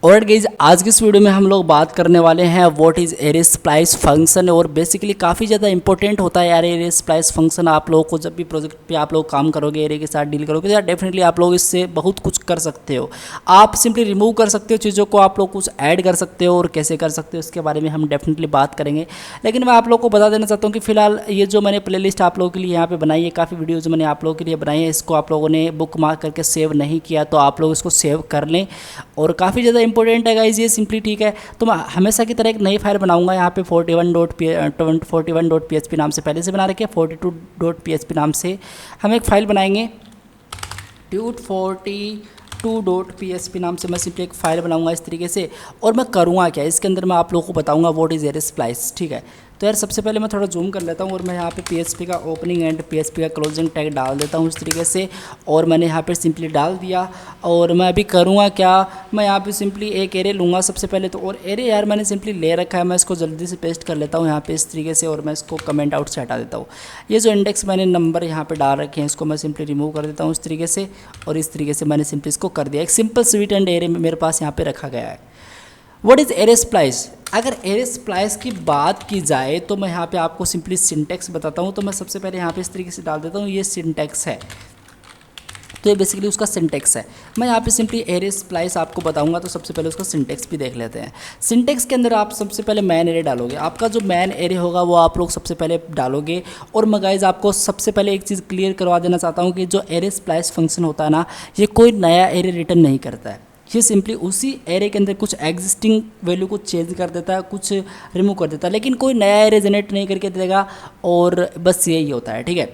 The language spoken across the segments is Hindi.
और गाइस आज की इस वीडियो में हम लोग बात करने वाले हैं what is array splice function. और बेसिकली काफ़ी ज़्यादा इंपॉर्टेंट होता है यार एरे स्प्लाइस फंक्शन। आप लोगों को जब भी प्रोजेक्ट पे आप लोग काम करोगे, एरे के साथ डील करोगे, तो यार डेफिनेटली आप लोग इससे बहुत कुछ कर सकते हो। आप सिंपली रिमूव कर सकते हो चीज़ों को, आप लोग कुछ ऐड कर सकते हो, और कैसे कर सकते हो इसके बारे में हम डेफिनेटली बात करेंगे। लेकिन मैं आप लोग को बता देना चाहता हूँ कि फिलहाल ये जो मैंने प्लेलिस्ट आप लोगों के लिए यहाँ पे बनाई है, काफ़ी वीडियोज़ मैंने आप लोगों के लिए बनाई है, इसको आप लोगों ने बुक मार्क करके सेव नहीं किया तो आप लोग इसको सेव कर लें। और काफ़ी ज़्यादा इंपॉर्टेंट है गाइज ये सिंपली, ठीक है। तो मैं हमेशा की तरह एक नई फाइल बनाऊंगा यहाँ पे 41.php नाम से पहले से बना रखी है। 42.php नाम से हम एक फ़ाइल बनाएंगे। dude42.php नाम से मैं सिंपली एक फ़ाइल बनाऊंगा इस तरीके से। और मैं करूँगा क्या इसके अंदर, मैं आप लोगों को बताऊंगा व्हाट इज़ एरे स्प्लाइस, ठीक है। तो यार सबसे पहले मैं थोड़ा जूम कर लेता हूँ और मैं यहाँ पे PHP का ओपनिंग एंड PHP का क्लोजिंग टैग डाल देता हूँ इस तरीके से। और मैंने यहाँ पे सिंपली डाल दिया। और मैं अभी करूँगा क्या, मैं यहाँ पे सिंपली एक एरे लूँगा सबसे पहले तो। और एरे यार मैंने सिंपली ले रखा है, मैं इसको जल्दी से पेस्ट कर लेता हूँ यहाँ पे इस तरीके से। और मैं इसको कमेंट आउट से हटा देता हूँ। ये जो इंडेक्स मैंने नंबर यहाँ पर डाल रखे हैं इसको मैं सिंपली रिमूव कर देता हूँ इस तरीके से। और इस तरीके से मैंने सिंपली इसको कर दिया। एक सिंपल स्वीट एंड एरे मेरे पास यहाँ पे रखा गया है। What is array splice. अगर एरे स्प्लाइस की बात की जाए तो मैं यहाँ पे आपको सिंपली सिंटैक्स बताता हूँ। तो मैं सबसे पहले यहाँ पे इस तरीके से डाल देता हूँ, ये सिंटैक्स है। तो ये बेसिकली उसका सिंटैक्स है। मैं यहाँ पे सिंपली एरे स्प्लाइस आपको बताऊंगा, तो सबसे पहले उसका सिंटैक्स भी देख लेते हैं। सिंटैक्स के अंदर आप सबसे पहले मैन एरे डालोगे। आपका जो मैन एरे होगा वो आप लोग सबसे पहले डालोगे। और मैं गाइज आपको सबसे पहले एक चीज़ क्लियर करवा देना चाहता हूँ कि जो एरे स्प्लाइस फंक्शन होता है ना, ये कोई नया एरे रिटर्न नहीं करता है। ये सिंपली उसी एरे के अंदर कुछ एग्जिस्टिंग वैल्यू को चेंज कर देता है, कुछ रिमूव कर देता है, लेकिन कोई नया एरे जनरेट नहीं करके देगा। और बस यही होता है, ठीक है।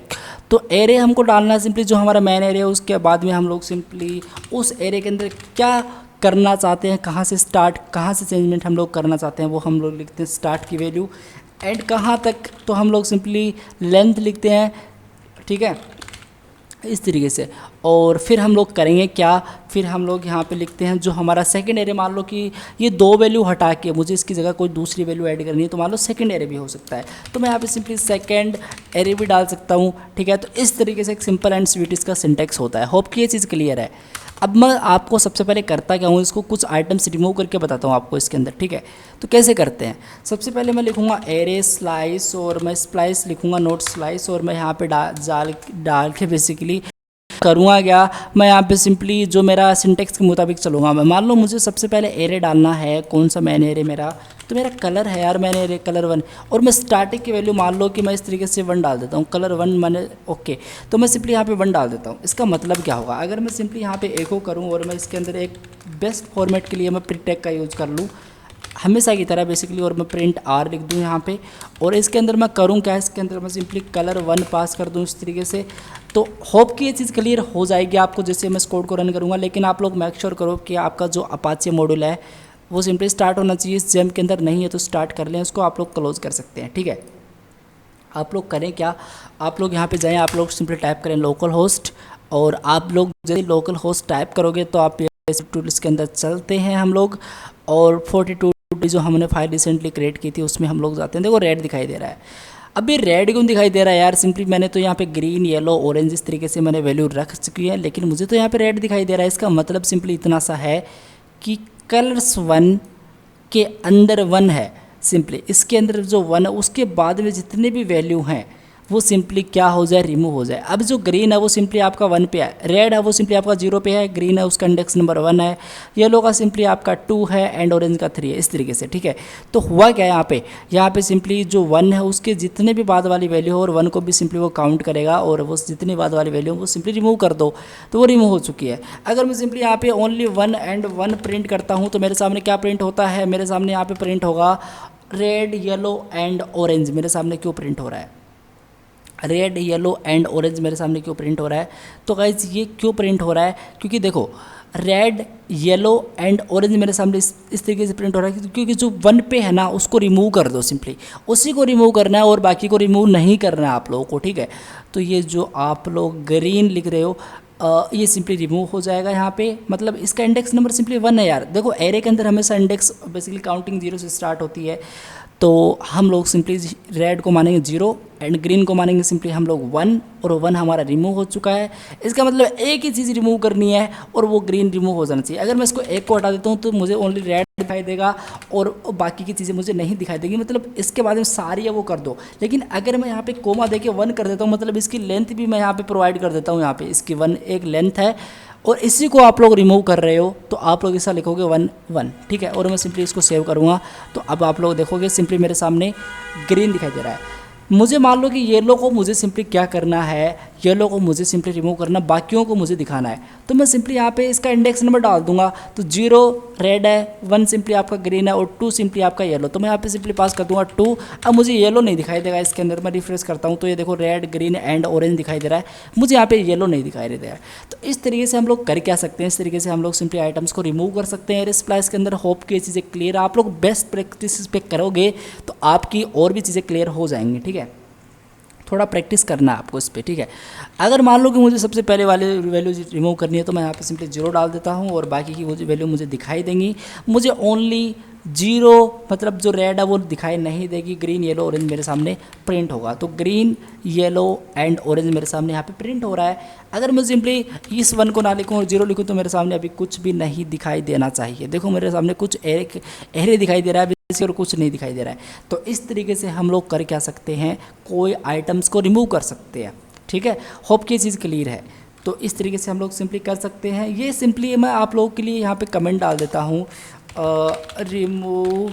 तो एरे हमको डालना है सिंपली जो हमारा मेन एरे है। उसके बाद में हम लोग सिंपली उस एरे के अंदर क्या करना चाहते हैं, कहाँ से स्टार्ट, कहाँ से चेंजमेंट हम लोग करना चाहते हैं, वो हम लोग लिखते हैं स्टार्ट की वैल्यू। एंड कहाँ तक, तो हम लोग सिंपली लेंथ लिखते हैं, ठीक है, इस तरीके से। और फिर हम लोग करेंगे क्या, फिर हम लोग यहाँ पे लिखते हैं जो हमारा सेकंड एरे। मान लो कि ये दो वैल्यू हटा के मुझे इसकी जगह कोई दूसरी वैल्यू ऐड करनी है, तो मान लो सेकंड एरे भी हो सकता है, तो मैं यहाँ पे सिंपली सेकंड एरे भी डाल सकता हूँ, ठीक है। तो इस तरीके से एक सिंपल एंड स्वीट इसका सिंटैक्स होता है। होप कि ये चीज़ क्लियर है। अब मैं आपको सबसे पहले करता क्या हूँ, इसको कुछ आइटम्स रिमूव करके बताता हूँ आपको इसके अंदर, ठीक है। तो कैसे करते हैं, सबसे पहले मैं लिखूँगा एरे स्लाइस, और मैं स्प्लाइस लिखूँगा नोट स्लाइस। और मैं यहाँ पे डाल के बेसिकली करूँगा क्या, मैं यहाँ पे सिंपली जो मेरा सिंटेक्स के मुताबिक चलूँगा। मैं मान लो मुझे सबसे पहले एरे डालना है, कौन सा मैन एरे मेरा, तो मेरा कलर है यार, मैंने एरे कलर 1। और मैं स्टार्टिंग की वैल्यू मान लो कि मैं इस तरीके से 1 डाल देता हूँ, कलर 1 मैंने, ओके। तो मैं सिंपली यहाँ पे 1 डाल देता हूँ। इसका मतलब क्या होगा, अगर मैं सिंपली यहाँ पे एको करूँ और मैं इसके अंदर एक बेस्ट फॉर्मेट के लिए मैं प्रिंट टैग का यूज़ कर लूँ हमेशा की तरह बेसिकली, और मैं प्रिंट आर लिख दूँ यहाँ पे। और इसके अंदर मैं करूँ क्या, इसके अंदर मैं सिंपली कलर 1 पास कर दूँ इस तरीके से। तो होप कि ये चीज़ क्लियर हो जाएगी आपको जैसे मैं इस कोड को रन करूँगा। लेकिन आप लोग मेक श्योर करो कि आपका जो अपाचे मॉड्यूल है वो सिंपली स्टार्ट होना चाहिए। इस जेम के अंदर नहीं है तो स्टार्ट कर लें उसको, आप लोग क्लोज कर सकते हैं, ठीक है। आप लोग करें क्या, आप लोग यहाँ पे जाएं, आप लोग सिंपली टाइप करें लोकल होस्ट। और आप लोग जैसे लोकल होस्ट टाइप करोगे तो आप टूल्स के अंदर चलते हैं हम लोग। और 42 जो हमने फाइल रिसेंटली क्रिएट की थी उसमें हम लोग जाते हैं। देखो रेड दिखाई दे रहा है। अब ये रेड क्यों दिखाई दे रहा है यार, सिंपली मैंने तो यहाँ पे ग्रीन, येलो, ऑरेंज इस तरीके से मैंने वैल्यू रख चुकी है, लेकिन मुझे तो यहाँ पे रेड दिखाई दे रहा है। इसका मतलब सिंपली इतना सा है कि कलर्स 1 के अंदर 1 है। सिंपली इसके अंदर जो 1 है उसके बाद में जितने भी वैल्यू हैं वो सिंपली क्या हो जाए, रिमूव हो जाए। अब जो ग्रीन है वो सिंपली आपका 1 पे है, रेड है वो सिंपली आपका 0 पे है, ग्रीन है उसका इंडेक्स नंबर 1 है, येलो का सिंपली आपका 2 है, एंड ऑरेंज का 3 है, इस तरीके से, ठीक है। तो हुआ क्या यहाँ पे सिंपली जो 1 है उसके जितने भी बाद वाली वैल्यू हो और 1 को भी सिंपली वो काउंट करेगा, और वो जितनी बाद वाली वैल्यू हो वो सिंपली रिमूव कर दो, तो वो रिमूव हो चुकी है। अगर मैं सिंपली यहाँ पे ओनली 1 एंड 1 प्रिंट करता हूँ तो मेरे सामने क्या प्रिंट होता है, मेरे सामने यहाँ पे प्रिंट होगा रेड, येलो एंड ऑरेंज। मेरे सामने क्यों प्रिंट हो रहा है रेड, येलो एंड ऑरेंज, मेरे सामने क्यों प्रिंट हो रहा है। तो गाइज ये क्यों प्रिंट हो रहा है, क्योंकि देखो रेड, येलो एंड ऑरेंज मेरे सामने इस तरीके से प्रिंट हो रहा है क्योंकि जो 1 पे है ना उसको रिमूव कर दो, सिंपली उसी को रिमूव करना है और बाकी को रिमूव नहीं करना है आप लोगों को, ठीक है। तो ये जो आप लोग ग्रीन लिख रहे हो ये सिंपली रिमूव हो जाएगा यहाँ पे। मतलब इसका इंडेक्स नंबर सिंपली 1 है यार। देखो एरे के अंदर हमेशा इंडेक्स बेसिकली काउंटिंग 0 से स्टार्ट होती है। तो हम लोग सिंपली रेड को मानेंगे 0 एंड ग्रीन को मानेंगे सिंपली हम लोग 1, और 1 हमारा रिमूव हो चुका है। इसका मतलब एक ही चीज़ रिमूव करनी है और वो ग्रीन रिमूव हो जाना चाहिए। अगर मैं इसको एक को हटा देता हूँ तो मुझे ओनली रेड दिखाई देगा और बाकी की चीज़ें मुझे नहीं दिखाई देगी, मतलब इसके बाद में सारी है वो कर दो। लेकिन अगर मैं यहाँ पे कोमा दे के 1 कर देता हूँ, मतलब इसकी लेंथ भी मैं यहाँ पे प्रोवाइड कर देता हूँ। यहाँ पे इसकी 1 एक लेंथ है और इसी को आप लोग रिमूव कर रहे हो तो आप लोग ऐसा लिखोगे 1 1, ठीक है। और मैं सिंपली इसको सेव करूँगा तो अब आप लोग देखोगे सिंपली मेरे सामने ग्रीन दिखाई दे रहा है। मुझे मान लो कि येलो को मुझे सिंपली क्या करना है, येलो को मुझे सिंपली रिमूव करना, बाकियों को मुझे दिखाना है। तो मैं सिंपली यहाँ पे इसका इंडेक्स नंबर डाल दूंगा। तो 0 रेड है, 1 सिंपली आपका ग्रीन है और 2 सिंपली आपका येलो। तो मैं यहाँ पे सिंपली पास कर दूंगा 2। अब मुझे येलो नहीं दिखाई देगा इसके अंदर। मैं रिफ्रेश करता हूँ तो ये देखो रेड ग्रीन एंड ऑरेंज दिखाई दे रहा है, मुझे यहाँ पे येलो नहीं दिखाई दे रहा है। तो इस तरीके से हम लोग कर क्या सकते हैं, इस तरीके से हम लोग सिंपली आइटम्स को रिमूव कर सकते हैं एरे स्प्लाइस के अंदर। होप कि ये चीज़ें क्लियर, आप लोग बेस्ट प्रैक्टिस पे करोगे तो आपकी और भी चीज़ें क्लियर हो जाएंगी, ठीक है। थोड़ा प्रैक्टिस करना है आपको इस पर, ठीक है। अगर मान लो कि मुझे सबसे पहले वाले वैल्यू रिमूव करनी है तो मैं यहाँ पे सिंपली 0 डाल देता हूँ और बाकी की वो वैल्यू मुझे दिखाई देंगी। मुझे ओनली 0 मतलब जो रेड है वो दिखाई नहीं देगी, ग्रीन येलो ऑरेंज मेरे सामने प्रिंट होगा। तो ग्रीन येलो एंड ऑरेंज मेरे सामने यहाँ पे प्रिंट हो रहा है। अगर मैं सिंपली इस 1 को ना लिखूँ और 0 लिखूँ तो मेरे सामने अभी कुछ भी नहीं दिखाई देना चाहिए। देखो मेरे सामने कुछ एरे दिखाई दे रहा है और कुछ नहीं दिखाई दे रहा है। तो इस तरीके से हम लोग कर क्या सकते हैं, कोई आइटम्स को रिमूव कर सकते हैं, ठीक है। होप कि ये चीज़ क्लियर है। तो इस तरीके से हम लोग सिंपली कर सकते हैं। ये सिंपली मैं आप लोगों के लिए यहाँ पे कमेंट डाल देता हूँ, remove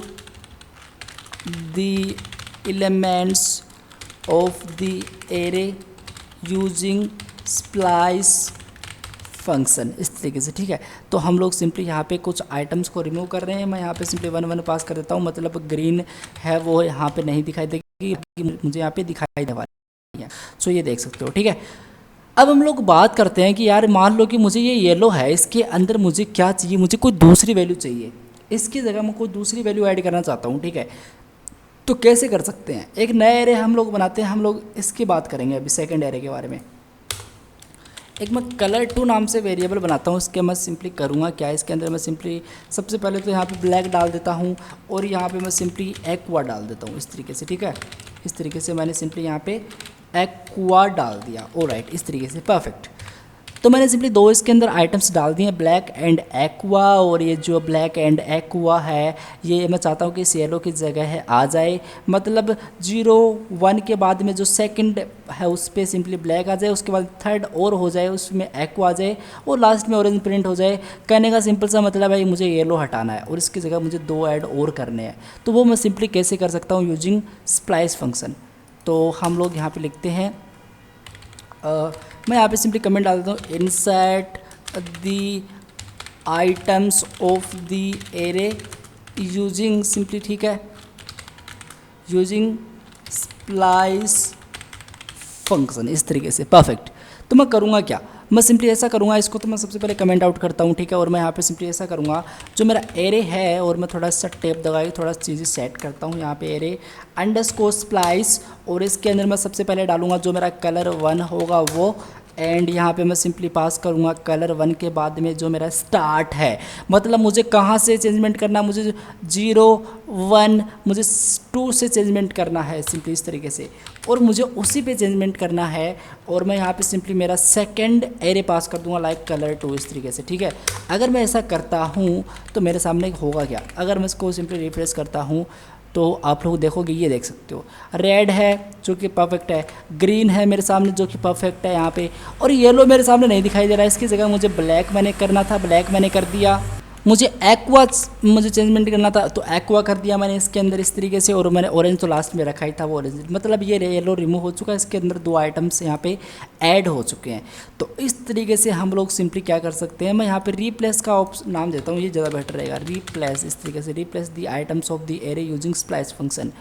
the elements of the array using splice function, इस तरीके से, ठीक है। तो हम लोग सिंपली यहाँ पे कुछ आइटम्स को रिमूव कर रहे हैं। मैं यहाँ पे सिंपली 1 1 पास कर देता हूँ, मतलब ग्रीन है वो यहाँ पे नहीं दिखाई देगी, मुझे यहाँ पे दिखाई दे वाली है। सो ये देख सकते हो, ठीक है। अब हम लोग बात करते हैं कि यार मान लो कि मुझे ये येलो है, इसके अंदर मुझे क्या चाहिए, मुझे कोई दूसरी वैल्यू चाहिए, इसकी जगह मैं कोई दूसरी वैल्यू ऐड करना चाहता हूँ, ठीक है। तो कैसे कर सकते हैं, एक नया एरे हम लोग बनाते हैं। हम लोग इसकी बात करेंगे अभी सेकेंड एरे के बारे में। एक मैं color2 नाम से वेरिएबल बनाता हूँ। इसके मैं सिंपली करूँगा क्या, इसके अंदर मैं सिंपली सबसे पहले तो यहाँ पे ब्लैक डाल देता हूँ और यहाँ पे मैं सिंपली एक्वा डाल देता हूँ इस तरीके से, ठीक है। इस तरीके से मैंने सिंपली यहाँ पे एक्वा डाल दिया, ऑलराइट, इस तरीके से परफेक्ट। तो मैंने सिंपली 2 इसके अंदर आइटम्स डाल दिए, ब्लैक एंड एक्वा। और ये जो ब्लैक एंड एक्वा है ये मैं चाहता हूँ कि इस येलो की जगह है आ जाए, मतलब 0 1 के बाद में जो सेकंड है उस पर सिंपली ब्लैक आ जाए, उसके बाद थर्ड और हो जाए उसमें एक्वा आ जाए और लास्ट में ऑरेंज प्रिंट हो जाए। कहने का सिंपल सा मतलब है मुझे येलो हटाना है और इसकी जगह मुझे 2 ऐड और करने हैं। तो वो मैं सिंपली कैसे कर सकता हूँ, यूजिंग स्प्लाइस फंक्शन। तो हम लोग यहाँ पर लिखते हैं, मैं यहाँ पे सिंपली कमेंट डाल देता हूँ, insert the items of the array using simply, ठीक है, यूजिंग स्प्लाइस फंक्शन, इस तरीके से परफेक्ट। तो मैं करूँगा क्या, मैं सिंपली ऐसा करूँगा, इसको तो मैं सबसे पहले कमेंट आउट करता हूँ, ठीक है। और मैं यहाँ पे सिंपली ऐसा करूँगा, जो मेरा एरे है और मैं थोड़ा सा टेप दबा के थोड़ा चीज़ें सेट करता हूँ यहाँ पे, एरे अंडरस्कोर स्प्लाइस। और इसके अंदर मैं सबसे पहले डालूंगा जो मेरा कलर 1 होगा वो, एंड यहाँ पे मैं सिंपली पास करूँगा कलर 1 के बाद में जो मेरा स्टार्ट है, मतलब मुझे कहाँ से चेंजमेंट करना, मुझे 0 1 मुझे 2 से चेंजमेंट करना है सिंपली इस तरीके से, और मुझे उसी पे चेंजमेंट करना है। और मैं यहाँ पे सिंपली मेरा सेकंड एरे पास कर दूंगा लाइक कलर 2 इस तरीके से, ठीक है। अगर मैं ऐसा करता हूँ तो मेरे सामने होगा क्या, अगर मैं इसको सिंपली रिफ्रेश करता हूँ तो आप लोग देखोगे, ये देख सकते हो रेड है जो कि परफेक्ट है, ग्रीन है मेरे सामने जो कि परफेक्ट है यहाँ पे, और येलो मेरे सामने नहीं दिखाई दे रहा है। इसकी जगह मुझे ब्लैक मैंने करना था, ब्लैक मैंने कर दिया। मुझे एक्वा मुझे चेंजमेंट करना था तो एक्वा कर दिया मैंने इसके अंदर इस तरीके से, और मैंने ऑरेंज तो लास्ट में रखा ही था वो ऑरेंज, मतलब ये येलो रिमूव हो चुका है। इसके अंदर 2 आइटम्स यहाँ पे ऐड हो चुके हैं। तो इस तरीके से हम लोग सिंपली क्या कर सकते हैं, मैं यहाँ पे रिप्लेस का नाम देता हूँ, ये ज़्यादा बेटर रहेगा, रिप्लेस, इस तरीके से replace the items of the array using splice function.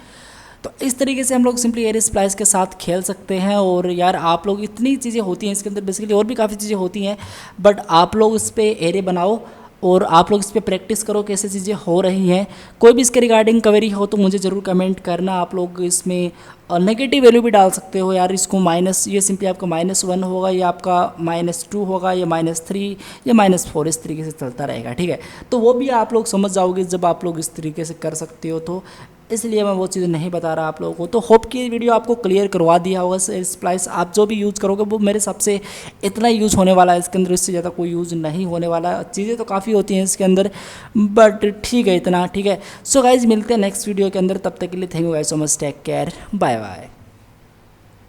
तो इस तरीके से हम लोग सिंपली एरे स्प्लाइस के साथ खेल सकते हैं। और यार आप लोग इतनी चीज़ें होती हैं इसके अंदर, बेसिकली और भी काफ़ी चीज़ें होती हैं, बट आप लोग इस पर एरे बनाओ और आप लोग इस पर प्रैक्टिस करो कैसे चीज़ें हो रही हैं। कोई भी इसके रिगार्डिंग क्वेरी हो तो मुझे ज़रूर कमेंट करना। आप लोग इसमें नेगेटिव वैल्यू भी डाल सकते हो यार, इसको माइनस, ये सिंपली आपका -1 होगा, या आपका -2 होगा, या -3 या -4, इस तरीके से चलता रहेगा, ठीक है। तो वो भी आप लोग समझ जाओगे जब आप लोग इस तरीके से कर सकते हो। तो इसलिए मैं वो चीज़ नहीं बता रहा आप लोगों को। तो होप कि ये वीडियो आपको क्लियर करवा दिया होगा। स्प्लाइस आप जो भी यूज़ करोगे वो मेरे हिसाब से इतना यूज़ होने वाला है इसके अंदर, इससे ज़्यादा कोई यूज़ नहीं होने वाला। चीज़ें तो काफ़ी होती हैं इसके अंदर, बट ठीक है इतना ठीक है। सो गाइज मिलते हैं नेक्स्ट वीडियो के अंदर, तब तक के लिए thank you guys so much, take care, bye bye.